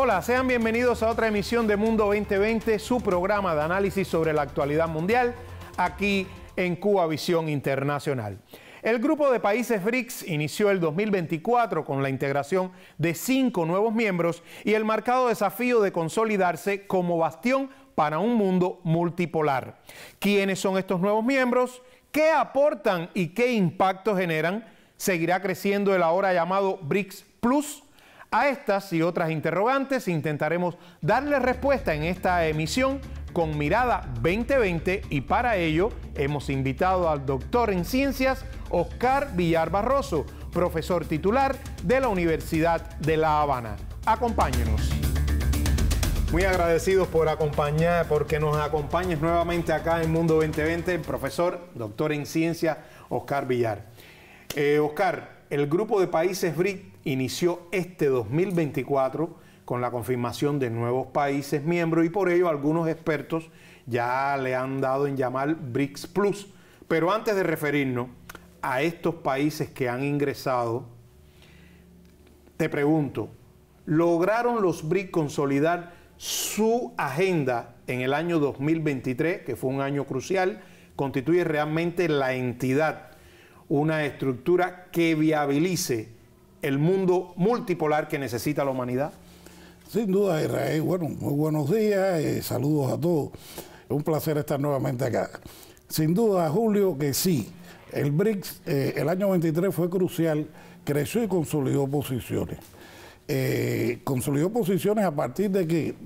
Hola, sean bienvenidos a otra emisión de Mundo 2020, su programa de análisis sobre la actualidad mundial, aquí en Cuba Visión Internacional. El grupo de países BRICS inició el 2024 con la integración de 5 nuevos miembros y el marcado desafío de consolidarse como bastión para un mundo multipolar. ¿Quiénes son estos nuevos miembros? ¿Qué aportan y qué impacto generan? ¿Seguirá creciendo el ahora llamado BRICS Plus? A estas y otras interrogantes intentaremos darle respuesta en esta emisión con Mirada 2020 y para ello hemos invitado al doctor en ciencias Oscar Villar Barroso, profesor titular de la Universidad de La Habana. Acompáñenos. Muy agradecidos porque nos acompañes nuevamente acá en Mundo 2020, el profesor, doctor en ciencias Oscar Villar. Oscar, el grupo de países BRICS inició este 2024 con la confirmación de nuevos países miembros y por ello algunos expertos ya le han dado en llamar BRICS Plus. Pero antes de referirnos a estos países que han ingresado, te pregunto, ¿lograron los BRICS consolidar su agenda en el año 2023, que fue un año crucial? ¿Constituye realmente la entidad una estructura que viabilice el mundo multipolar que necesita la humanidad? Sin duda, Israel. Bueno, muy buenos días, saludos a todos. Es un placer estar nuevamente acá. Sin duda, Julio, que sí, el BRICS, el año 23 fue crucial, creció y consolidó posiciones. Consolidó posiciones a partir de que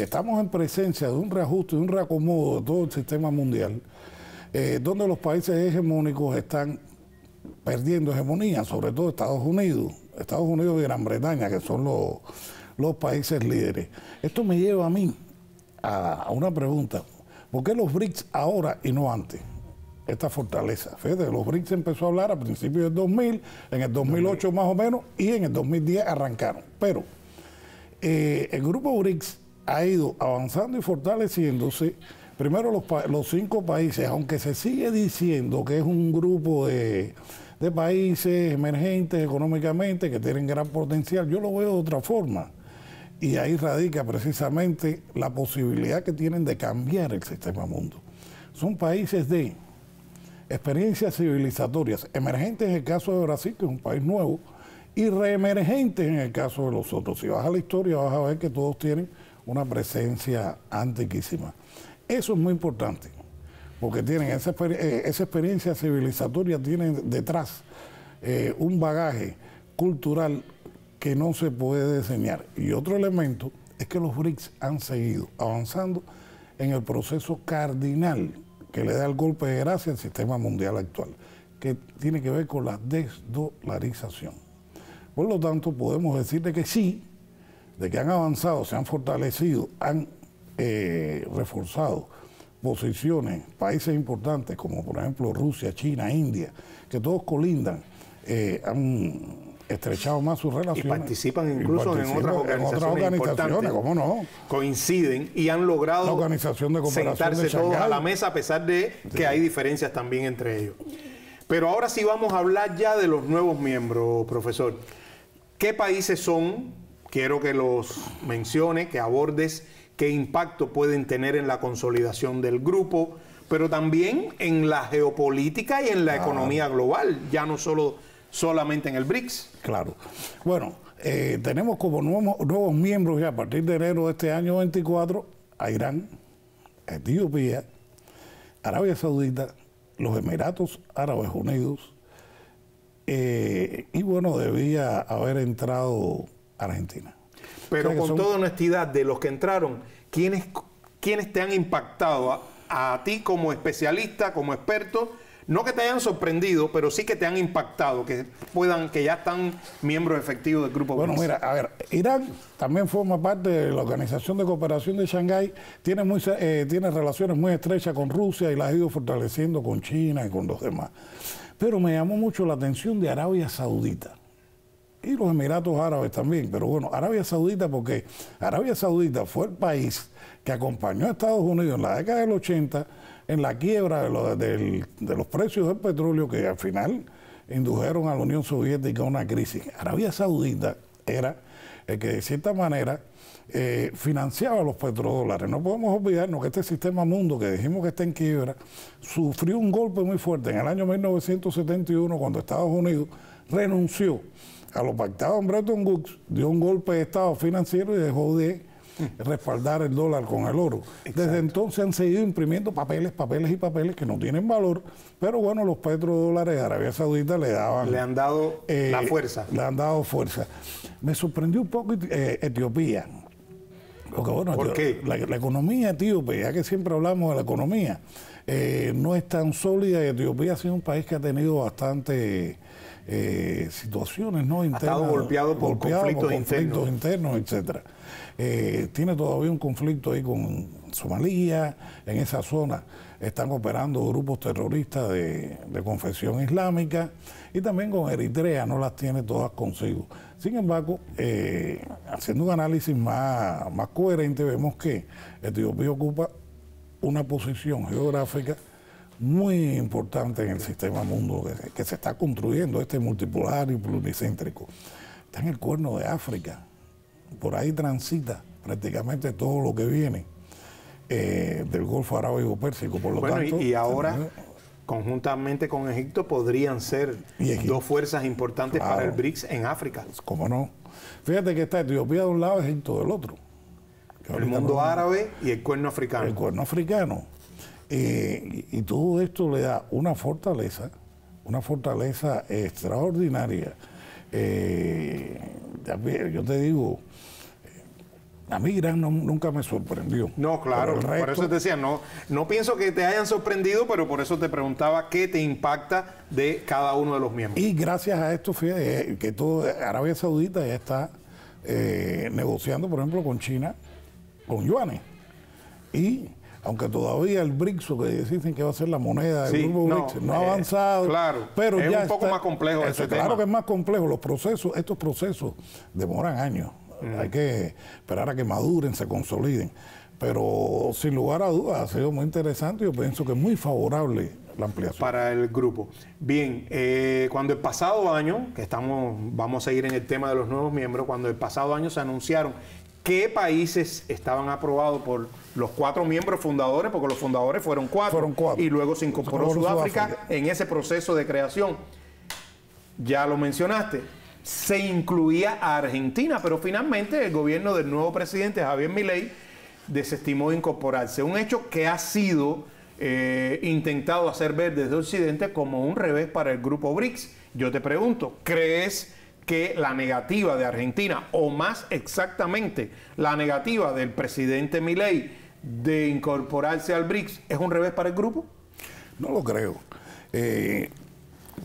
estamos en presencia de un reajuste, de un reacomodo de todo el sistema mundial, donde los países hegemónicos están perdiendo hegemonía, sobre todo Estados Unidos y Gran Bretaña, que son los países líderes. Esto me lleva a mí a una pregunta: ¿por qué los BRICS ahora y no antes? Esta fortaleza. Fíjate, los BRICS empezó a hablar a principios del 2000, en el 2008 más o menos, y en el 2010 arrancaron. Pero el grupo BRICS ha ido avanzando y fortaleciéndose. Primero los 5 países, aunque se sigue diciendo que es un grupo de países emergentes económicamente que tienen gran potencial, yo lo veo de otra forma. Y ahí radica precisamente la posibilidad que tienen de cambiar el sistema mundo. Son países de experiencias civilizatorias, emergentes en el caso de Brasil, que es un país nuevo, y reemergentes en el caso de los otros. Si vas a la historia vas a ver que todos tienen una presencia antiquísima. Eso es muy importante, porque tienen esa experiencia civilizatoria, tienen detrás un bagaje cultural que no se puede diseñar. Y otro elemento es que los BRICS han seguido avanzando en el proceso cardinal que le da el golpe de gracia al sistema mundial actual, que tiene que ver con la desdolarización. Por lo tanto, podemos decir de que sí, de que han avanzado, se han fortalecido, han reforzado posiciones, países importantes como por ejemplo Rusia, China, India, que todos colindan, han estrechado más sus relaciones. Y participan incluso en otras organizaciones, ¿cómo no? Coinciden y han logrado la Organización de Cooperación sentarse de todos Shanghái a la mesa a pesar de que hay diferencias también entre ellos. Pero ahora sí vamos a hablar ya de los nuevos miembros, profesor. ¿Qué países son? Quiero que los mencione, que abordes qué impacto pueden tener en la consolidación del grupo, pero también en la geopolítica y en la economía global, ya no solamente en el BRICS. Claro. Bueno, tenemos como nuevos miembros ya a partir de enero de este año 24 a Irán, Etiopía, Arabia Saudita, los Emiratos Árabes Unidos, y bueno, debía haber entrado Argentina. Pero con toda honestidad, de los que entraron, ¿quiénes te han impactado a ti como especialista, como experto? No que te hayan sorprendido, pero sí que te han impactado, que ya están miembros efectivos del grupo BRICS. Bueno, mira, a ver, Irán también forma parte de la Organización de Cooperación de Shanghái, tiene relaciones muy estrechas con Rusia y las ha ido fortaleciendo con China y con los demás. Pero me llamó mucho la atención de Arabia Saudita. Y los Emiratos Árabes también, pero bueno, Arabia Saudita, porque Arabia Saudita fue el país que acompañó a Estados Unidos en la década del 80 en la quiebra de los precios del petróleo, que al final indujeron a la Unión Soviética a una crisis. Arabia Saudita era el que de cierta manera financiaba los petrodólares. No podemos olvidarnos que este sistema mundo, que dijimos que está en quiebra, sufrió un golpe muy fuerte en el año 1971 cuando Estados Unidos renunció a lo pactado en Bretton Woods, dio un golpe de estado financiero y dejó de respaldar el dólar con el oro. Exacto. Desde entonces han seguido imprimiendo papeles que no tienen valor, pero bueno, los petrodólares de Arabia Saudita le han dado la fuerza. Le han dado fuerza. Me sorprendió un poco Etiopía. Porque, bueno, ¿por qué? La economía etíope, ya que siempre hablamos de la economía, no es tan sólida, y Etiopía ha sido un país que ha tenido bastante situaciones, ¿no? Internas, ha estado golpeado por conflictos internos, etcétera. Tiene todavía un conflicto ahí con Somalia, en esa zona están operando grupos terroristas de confesión islámica, y también con Eritrea no las tiene todas consigo. Sin embargo, haciendo un análisis más coherente, vemos que Etiopía ocupa una posición geográfica muy importante en el sistema mundo que se está construyendo, multipolar y pluricéntrico. Está en el Cuerno de África, por ahí transita prácticamente todo lo que viene del Golfo Arábigo-Pérsico. Por lo tanto, y ahora, conjuntamente con Egipto, podrían ser dos fuerzas importantes para el BRICS en África. ¿Cómo no? Fíjate que está Etiopía de un lado, Egipto del otro. El mundo árabe y el Cuerno africano. El Cuerno africano. Y todo esto le da una fortaleza extraordinaria. Yo te digo, a mí Irán nunca me sorprendió. No, claro, por eso te decía, no pienso que te hayan sorprendido, pero por eso te preguntaba qué te impacta de cada uno de los miembros. Y gracias a esto, fíjate, que Arabia Saudita ya está negociando, por ejemplo, con China, con yuanes. Y aunque todavía el BRICS, que dicen que va a ser la moneda del grupo BRICS, no ha avanzado. Claro, pero es ya un poco más complejo ese tema. Claro que es más complejo. Estos procesos demoran años. Hay que esperar a que maduren, se consoliden. Pero sin lugar a dudas ha sido muy interesante. Yo pienso que es muy favorable la ampliación. Para el grupo. Bien, cuando el pasado año, vamos a seguir en el tema de los nuevos miembros, cuando el pasado año se anunciaron qué países estaban aprobados por los 4 miembros fundadores, porque los fundadores fueron 4, y luego se incorporó Sudáfrica en ese proceso de creación. Ya lo mencionaste, se incluía a Argentina, pero finalmente el gobierno del nuevo presidente Javier Milei desestimó incorporarse. Un hecho que ha sido intentado hacer ver desde Occidente como un revés para el grupo BRICS. Yo te pregunto, ¿crees que la negativa de Argentina, o más exactamente la negativa del presidente Milei de incorporarse al BRICS, es un revés para el grupo? No lo creo.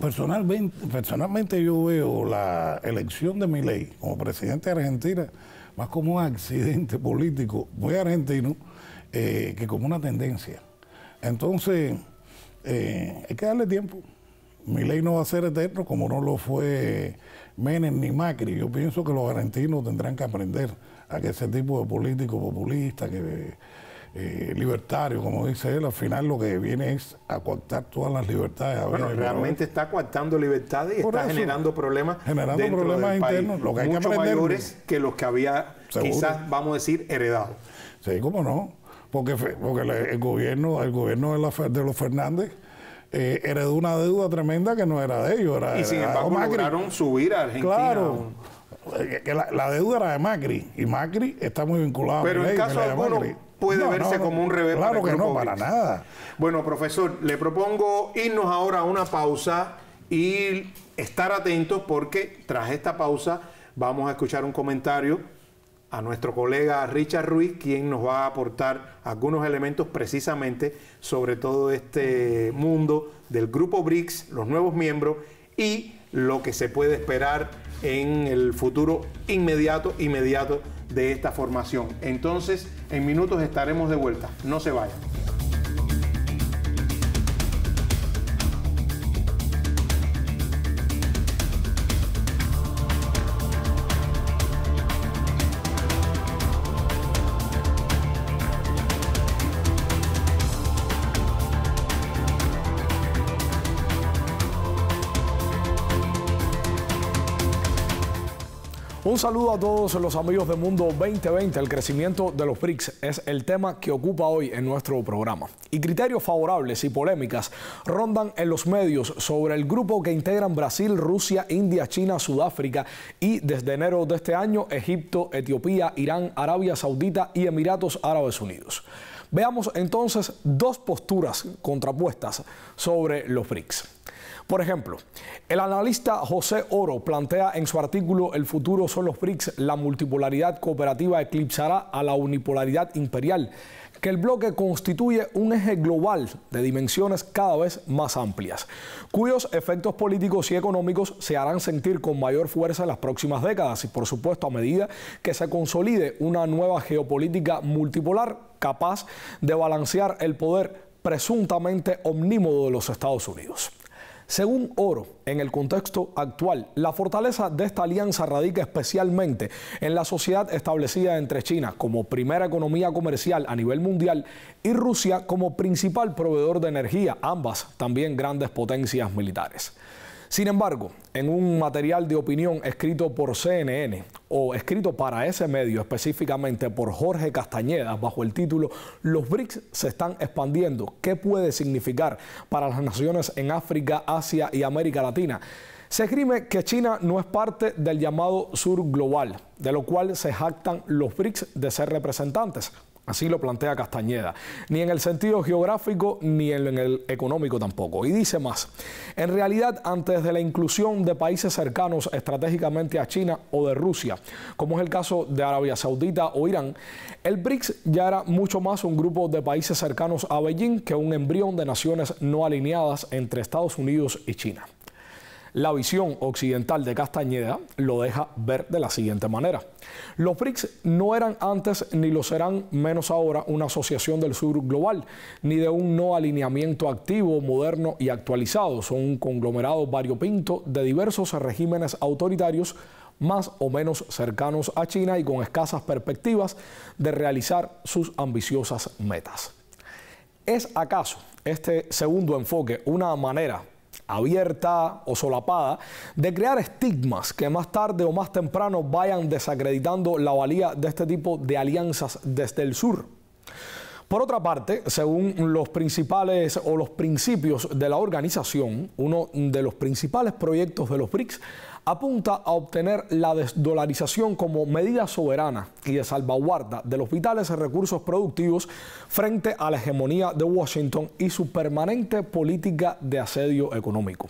Personalmente yo veo la elección de Milei como presidente de Argentina más como un accidente político muy argentino que como una tendencia. Entonces, hay que darle tiempo. Milei no va a ser eterno como no lo fue Menem ni Macri. Yo pienso que los argentinos tendrán que aprender a que ese tipo de político populista, libertario, como dice él, al final lo que viene es a coartar todas las libertades. Bueno, realmente está coartando libertades y está generando problemas internos, lo que hay mucho que mayores que los que había, quizás, vamos a decir, heredado. Sí, cómo no, porque el gobierno de los Fernández heredó una deuda tremenda que no era de ellos. Y sin embargo lograron subir a Argentina. Claro, que la deuda era de Macri, y Macri está muy vinculado pero a Milei. Pero en caso alguno puede verse como un revés. Claro que no, para nada. Bueno, profesor, le propongo irnos ahora a una pausa y estar atentos, porque tras esta pausa vamos a escuchar un comentario a nuestro colega Richard Ruiz, quien nos va a aportar algunos elementos precisamente sobre todo este mundo del grupo BRICS, los nuevos miembros y lo que se puede esperar en el futuro inmediato de esta formación. Entonces, en minutos estaremos de vuelta. No se vayan. Un saludo a todos los amigos de Mundo 2020. El crecimiento de los BRICS es el tema que ocupa hoy en nuestro programa. Y criterios favorables y polémicas rondan en los medios sobre el grupo que integran Brasil, Rusia, India, China, Sudáfrica y desde enero de este año Egipto, Etiopía, Irán, Arabia Saudita y Emiratos Árabes Unidos. Veamos entonces dos posturas contrapuestas sobre los BRICS. Por ejemplo, el analista José Oro plantea en su artículo "El futuro son los BRICS, la multipolaridad cooperativa eclipsará a la unipolaridad imperial", que el bloque constituye un eje global de dimensiones cada vez más amplias, cuyos efectos políticos y económicos se harán sentir con mayor fuerza en las próximas décadas y, por supuesto, a medida que se consolide una nueva geopolítica multipolar capaz de balancear el poder presuntamente omnímodo de los Estados Unidos. Según Oro, en el contexto actual, la fortaleza de esta alianza radica especialmente en la sociedad establecida entre China como primera economía comercial a nivel mundial y Rusia como principal proveedor de energía, ambas también grandes potencias militares. Sin embargo, en un material de opinión escrito por CNN o escrito para ese medio específicamente por Jorge Castañeda bajo el título "Los BRICS se están expandiendo, ¿qué puede significar para las naciones en África, Asia y América Latina?", se esgrime que China no es parte del llamado sur global, de lo cual se jactan los BRICS de ser representantes. Así lo plantea Castañeda, ni en el sentido geográfico ni en el económico tampoco. Y dice más: en realidad, antes de la inclusión de países cercanos estratégicamente a China o de Rusia, como es el caso de Arabia Saudita o Irán, el BRICS ya era mucho más un grupo de países cercanos a Beijing que un embrión de naciones no alineadas entre Estados Unidos y China. La visión occidental de Castañeda lo deja ver de la siguiente manera: los BRICS no eran antes ni lo serán menos ahora una asociación del sur global, ni de un no alineamiento activo, moderno y actualizado. Son un conglomerado variopinto de diversos regímenes autoritarios más o menos cercanos a China y con escasas perspectivas de realizar sus ambiciosas metas. ¿Es acaso este segundo enfoque una manera abierta o solapada de crear estigmas que más tarde o más temprano vayan desacreditando la valía de este tipo de alianzas desde el sur? Por otra parte, según los principales o los principios de la organización, uno de los principales proyectos de los BRICS apunta a obtener la desdolarización como medida soberana y de salvaguarda de los vitales recursos productivos frente a la hegemonía de Washington y su permanente política de asedio económico.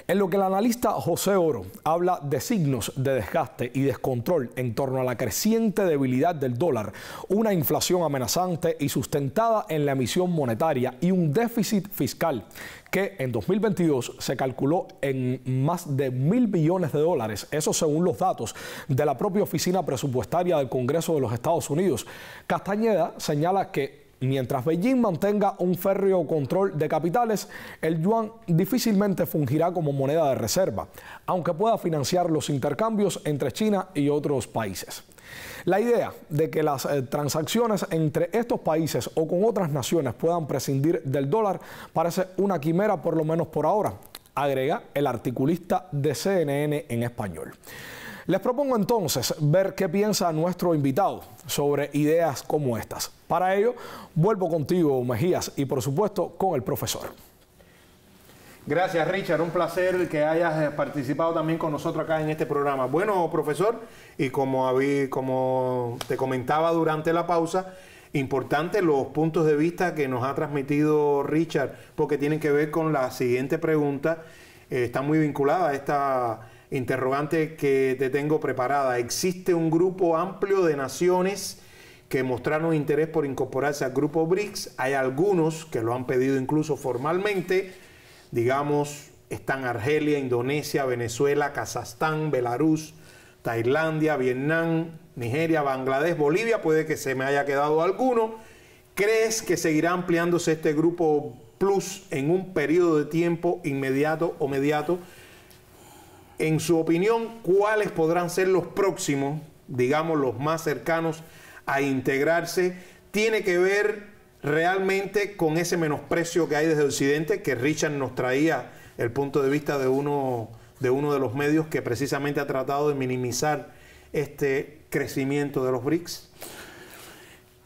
En lo que el analista José Oro habla de signos de desgaste y descontrol en torno a la creciente debilidad del dólar, una inflación amenazante y sustentada en la emisión monetaria y un déficit fiscal que en 2022 se calculó en más de $1.000 billones, eso según los datos de la propia Oficina Presupuestaria del Congreso de los Estados Unidos. Castañeda señala que mientras Beijing mantenga un férreo control de capitales, el yuan difícilmente fungirá como moneda de reserva, aunque pueda financiar los intercambios entre China y otros países. La idea de que las transacciones entre estos países o con otras naciones puedan prescindir del dólar parece una quimera, por lo menos por ahora, agrega el articulista de CNN en español. Les propongo entonces ver qué piensa nuestro invitado sobre ideas como estas. Para ello, vuelvo contigo, Mejías, y por supuesto con el profesor. Gracias, Richard. Un placer que hayas participado también con nosotros acá en este programa. Bueno, profesor, y como te comentaba durante la pausa, importante los puntos de vista que nos ha transmitido Richard, porque tienen que ver con la siguiente pregunta. Está muy vinculada a esta interrogante que te tengo preparada. ¿Existe un grupo amplio de naciones que mostraron interés por incorporarse al grupo BRICS? Hay algunos que lo han pedido incluso formalmente. Digamos, están Argelia, Indonesia, Venezuela, Kazajstán, Belarus, Tailandia, Vietnam, Nigeria, Bangladesh, Bolivia. Puede que se me haya quedado alguno. ¿Crees que seguirá ampliándose este grupo plus en un periodo de tiempo inmediato o mediato? En su opinión, ¿cuáles podrán ser los próximos, digamos, los más cercanos a integrarse? Tiene que ver realmente con ese menosprecio que hay desde Occidente, que Richard nos traía el punto de vista de uno de uno de los medios que precisamente ha tratado de minimizar este crecimiento de los BRICS?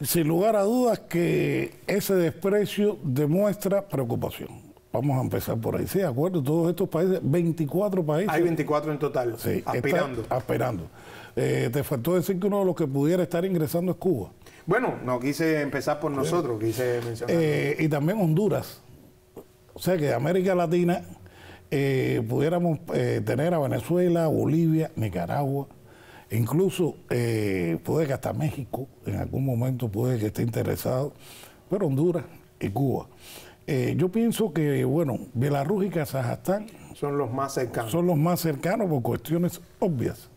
Sin lugar a dudas que ese desprecio demuestra preocupación. Vamos a empezar por ahí. Sí, de acuerdo, todos estos países, 24 países. Hay 24 en total, sí, aspirando. Aspirando. Te faltó decir que uno de los que pudiera estar ingresando es Cuba. Bueno, no quise empezar por nosotros, quise mencionar. Y también Honduras. O sea que de América Latina pudiéramos tener a Venezuela, Bolivia, Nicaragua, incluso puede que hasta México en algún momento puede que esté interesado, pero Honduras y Cuba. Yo pienso que, bueno, Bielorrusia y Kazajstán son los más cercanos. Son los más cercanos por cuestiones obvias.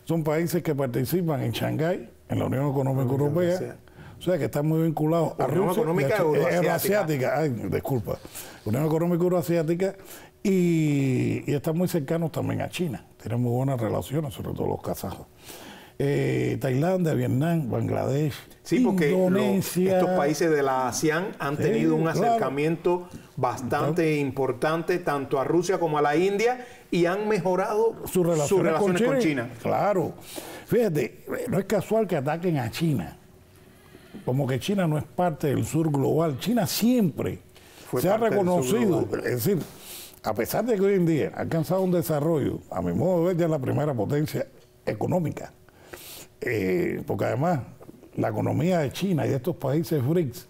Son países que participan en Shanghái, en la Unión Económica Europea, o sea que están muy vinculados a Rusia. Económica Euroasiática. Ay, disculpa. Unión Económica Euroasiática y están muy cercanos también a China. Tienen muy buenas relaciones, sobre todo los kazajos. Tailandia, Vietnam, Bangladesh, sí, porque Indonesia. Estos países de la ASEAN han tenido un acercamiento bastante importante tanto a Rusia como a la India y han mejorado sus relaciones con China. Claro. Fíjate, no es casual que ataquen a China. Como que China no es parte del sur global. China siempre se ha reconocido, es decir, a pesar de que hoy en día ha alcanzado un desarrollo, a mi modo de ver, ya es la primera potencia económica. Porque además la economía de China y de estos países BRICS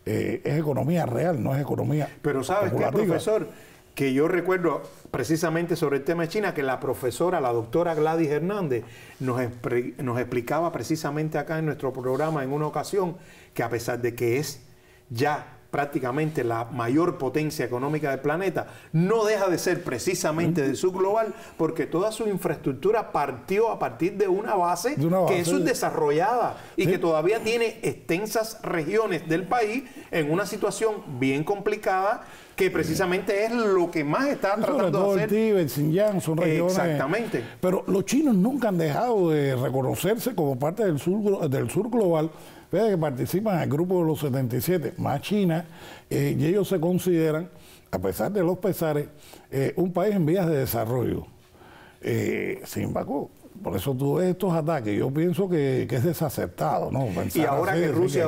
es economía real, no es economía. Pero ¿sabes qué, profesor? Que yo recuerdo precisamente sobre el tema de China, que la profesora, la doctora Gladys Hernández, nos explicaba precisamente acá en nuestro programa en una ocasión que a pesar de que es ya prácticamente la mayor potencia económica del planeta, no deja de ser precisamente del sur global, porque toda su infraestructura partió a partir de una base que es subdesarrollada y que todavía tiene extensas regiones del país en una situación bien complicada, que precisamente es lo que más está tratando de hacer. El Tíbet, Xinjiang, son regiones. Exactamente. Pero los chinos nunca han dejado de reconocerse como parte del sur global. Fíjate que participan en el grupo de los 77, más China, y ellos se consideran, a pesar de los pesares, un país en vías de desarrollo. Sin embargo, por eso tú ves estos ataques. Yo pienso que es desacertado, ¿no? Y ahora que Rusia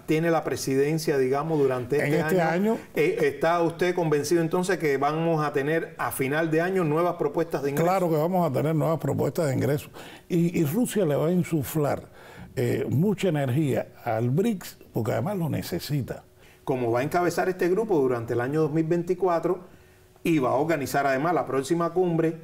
tiene la presidencia, digamos, durante este año, ¿está usted convencido entonces que vamos a tener a final de año nuevas propuestas de ingreso? Claro que vamos a tener nuevas propuestas de ingreso. Y Rusia le va a insuflar mucha energía al BRICS, porque además lo necesita. Como va a encabezar este grupo durante el año 2024 y va a organizar además la próxima cumbre,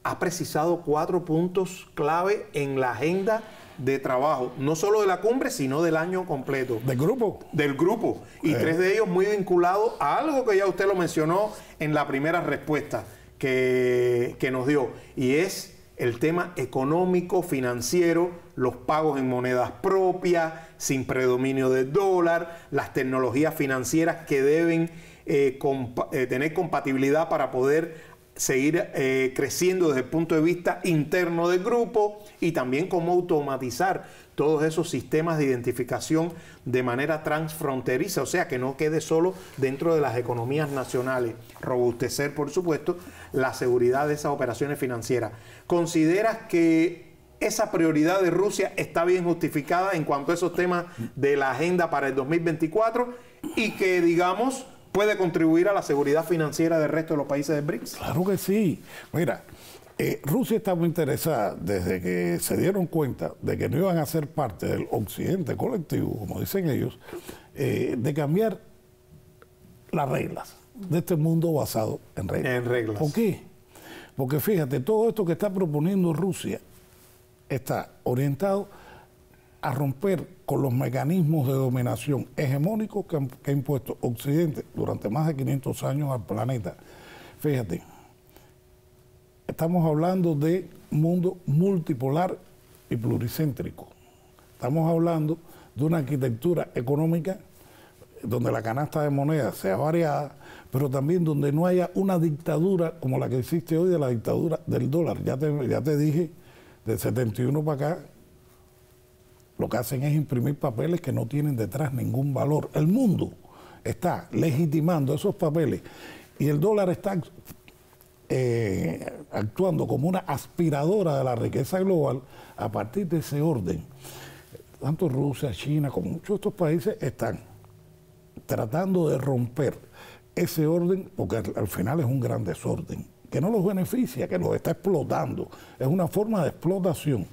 ha precisado 4 puntos clave en la agenda de trabajo, no solo de la cumbre, sino del año completo. ¿Del grupo? Del grupo. Y 3 de ellos muy vinculados a algo que ya usted lo mencionó en la primera respuesta que nos dio, y es el tema económico, financiero, los pagos en monedas propias, sin predominio del dólar, las tecnologías financieras que deben tener compatibilidad para poder seguir creciendo desde el punto de vista interno del grupo, y también cómo automatizar todos esos sistemas de identificación de manera transfronteriza, o sea, que no quede solo dentro de las economías nacionales. Robustecer, por supuesto, la seguridad de esas operaciones financieras. ¿Consideras que esa prioridad de Rusia está bien justificada en cuanto a esos temas de la agenda para el 2024 y que, digamos, puede contribuir a la seguridad financiera del resto de los países del BRICS? Claro que sí. Mira, Rusia está muy interesada desde que se dieron cuenta de que no iban a ser parte del occidente colectivo, como dicen ellos, de cambiar las reglas de este mundo basado en reglas. En reglas. ¿Por qué? Porque fíjate, todo esto que está proponiendo Rusia está orientado a romper con los mecanismos de dominación hegemónicos que ha impuesto Occidente durante más de 500 años al planeta. Fíjate, estamos hablando de mundo multipolar y pluricéntrico. Estamos hablando de una arquitectura económica donde la canasta de monedas sea variada, pero también donde no haya una dictadura como la que existe hoy, de la dictadura del dólar. Ya te dije, del 71 para acá, lo que hacen es imprimir papeles que no tienen detrás ningún valor. El mundo está legitimando esos papeles y el dólar está actuando como una aspiradora de la riqueza global a partir de ese orden. Tanto Rusia, China, como muchos de estos países están tratando de romper ese orden, porque al final es un gran desorden, que no los beneficia, que los está explotando. Es una forma de explotación.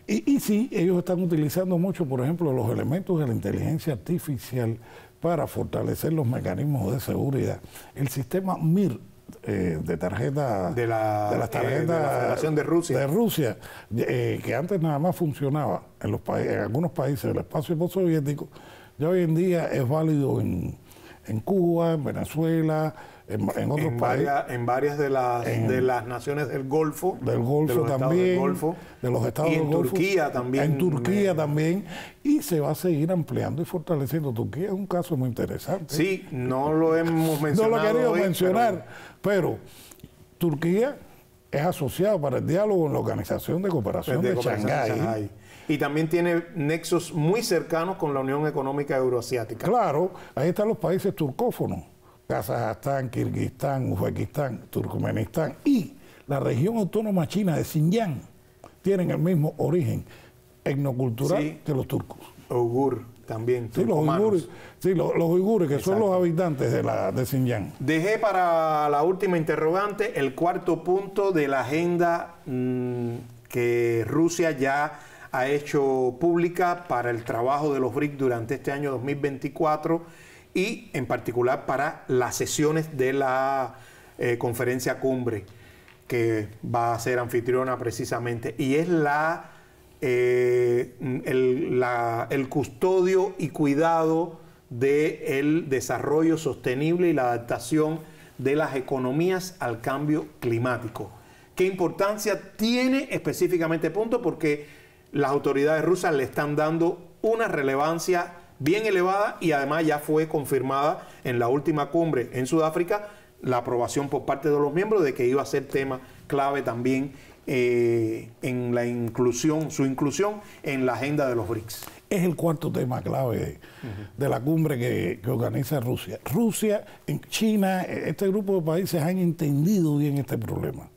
Y sí, ellos están utilizando mucho, por ejemplo, los elementos de la inteligencia artificial para fortalecer los mecanismos de seguridad. El sistema MIR de tarjeta de las tarjetas de la Federación de Rusia, que antes nada más funcionaba en algunos países del espacio postsoviético, ya hoy en día es válido en Cuba, en Venezuela, en otros países. En varias de las naciones del Golfo. Del Golfo también. De los estados del Golfo. En Turquía también. En Turquía también. Y se va a seguir ampliando y fortaleciendo. Turquía es un caso muy interesante. Sí, no lo hemos mencionado. No lo he querido mencionar, pero Turquía es asociado para el diálogo en la Organización de Cooperación de Shanghái. Y también tiene nexos muy cercanos con la Unión Económica Euroasiática. Claro, ahí están los países turcófonos. Kazajstán, Kirguistán, Uzbekistán, Turkmenistán y la región autónoma china de Xinjiang tienen el mismo origen etnocultural que los turcos. Uigur también. Sí, los uigures, que son los habitantes de Xinjiang. Dejé para la última interrogante el cuarto punto de la agenda que Rusia ya ha hecho pública para el trabajo de los BRICS durante este año 2024 y en particular para las sesiones de la conferencia cumbre que va a ser anfitriona precisamente, y es el custodio y cuidado del desarrollo sostenible y la adaptación de las economías al cambio climático. ¿Qué importancia tiene específicamente punto? Porque las autoridades rusas le están dando una relevancia bien elevada y además ya fue confirmada en la última cumbre en Sudáfrica la aprobación por parte de los miembros de que iba a ser tema clave también en la su inclusión en la agenda de los BRICS. Es el cuarto tema clave de la cumbre que organiza Rusia. Rusia, China, este grupo de países han entendido bien este problema.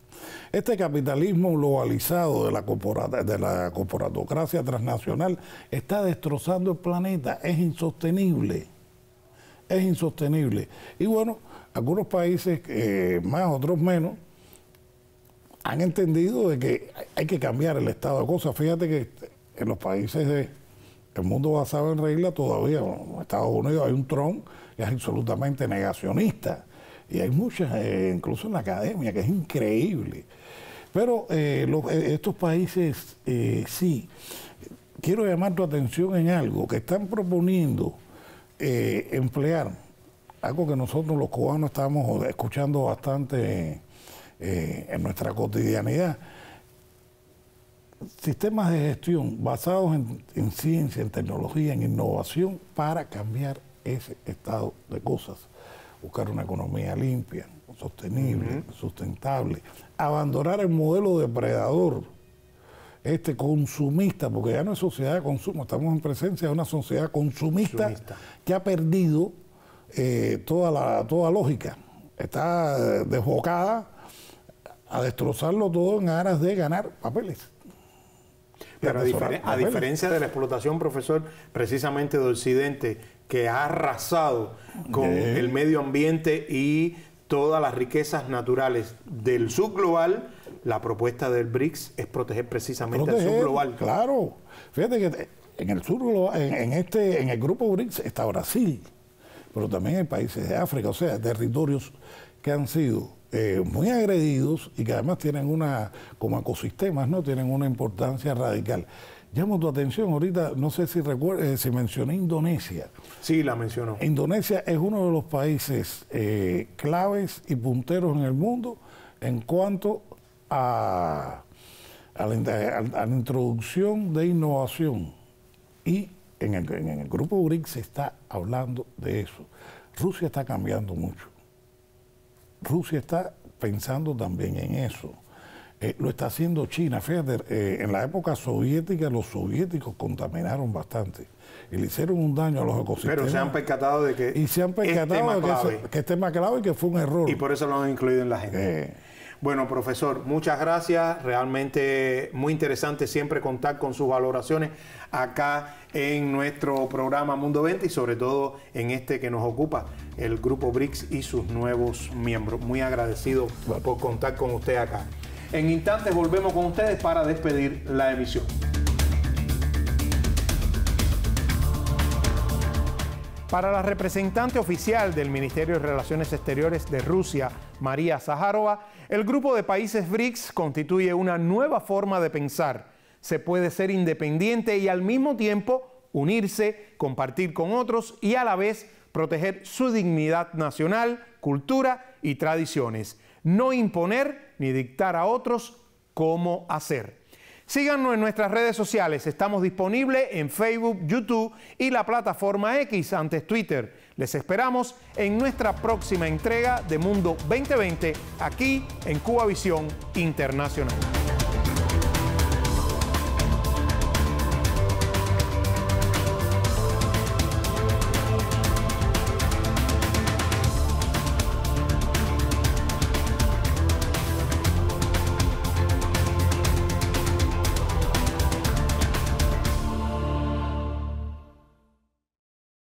Este capitalismo globalizado de la corporatocracia transnacional está destrozando el planeta, es insostenible. Es insostenible. Y bueno, algunos países más, otros menos, han entendido de que hay que cambiar el estado de cosas. Fíjate que en los países del mundo basado en regla todavía, en Estados Unidos hay un Trump que es absolutamente negacionista. Y hay muchas, incluso en la academia, que es increíble. Pero estos países, sí, quiero llamar tu atención en algo, que están proponiendo emplear algo que nosotros los cubanos estamos escuchando bastante en nuestra cotidianidad. Sistemas de gestión basados en ciencia, en tecnología, en innovación para cambiar ese estado de cosas. Buscar una economía limpia, sostenible, sustentable, abandonar el modelo depredador, consumista, porque ya no es sociedad de consumo, estamos en presencia de una sociedad consumista. Que ha perdido toda lógica, está desbocada a destrozarlo todo en aras de ganar papeles. Pero a diferencia de la explotación, profesor, precisamente de Occidente, que ha arrasado con el medio ambiente y todas las riquezas naturales del subglobal, la propuesta del BRICS es proteger precisamente el subglobal. Claro. Fíjate que en el subglobal, en el grupo BRICS está Brasil, pero también hay países de África, o sea, territorios que han sido muy agredidos y que además tienen como ecosistemas, ¿no? Tienen una importancia radical. Llamo tu atención ahorita, no sé si recuerdas, si mencioné Indonesia. Sí, la mencionó. Indonesia es uno de los países claves y punteros en el mundo en cuanto a la introducción de innovación. Y en el grupo BRICS se está hablando de eso. Rusia está cambiando mucho. Rusia está pensando también en eso. Lo está haciendo China. Fíjate, en la época soviética los soviéticos contaminaron bastante y le hicieron un daño a los ecosistemas. Pero se han percatado de que es tema clave y que fue un error. Y por eso lo han incluido en la agenda. Bueno, profesor, muchas gracias. Realmente muy interesante siempre contar con sus valoraciones acá en nuestro programa Mundo 20 y sobre todo en este que nos ocupa, el Grupo BRICS y sus nuevos miembros. Muy agradecido por contar con usted acá. En instantes volvemos con ustedes para despedir la emisión. Para la representante oficial del Ministerio de Relaciones Exteriores de Rusia, María Zaharova, el grupo de países BRICS constituye una nueva forma de pensar. Se puede ser independiente y al mismo tiempo unirse, compartir con otros y a la vez proteger su dignidad nacional, cultura y tradiciones. No imponer ni dictar a otros cómo hacer. Síganos en nuestras redes sociales. Estamos disponibles en Facebook, YouTube y la plataforma X, antes Twitter. Les esperamos en nuestra próxima entrega de Mundo 2020 aquí en Cuba Visión Internacional.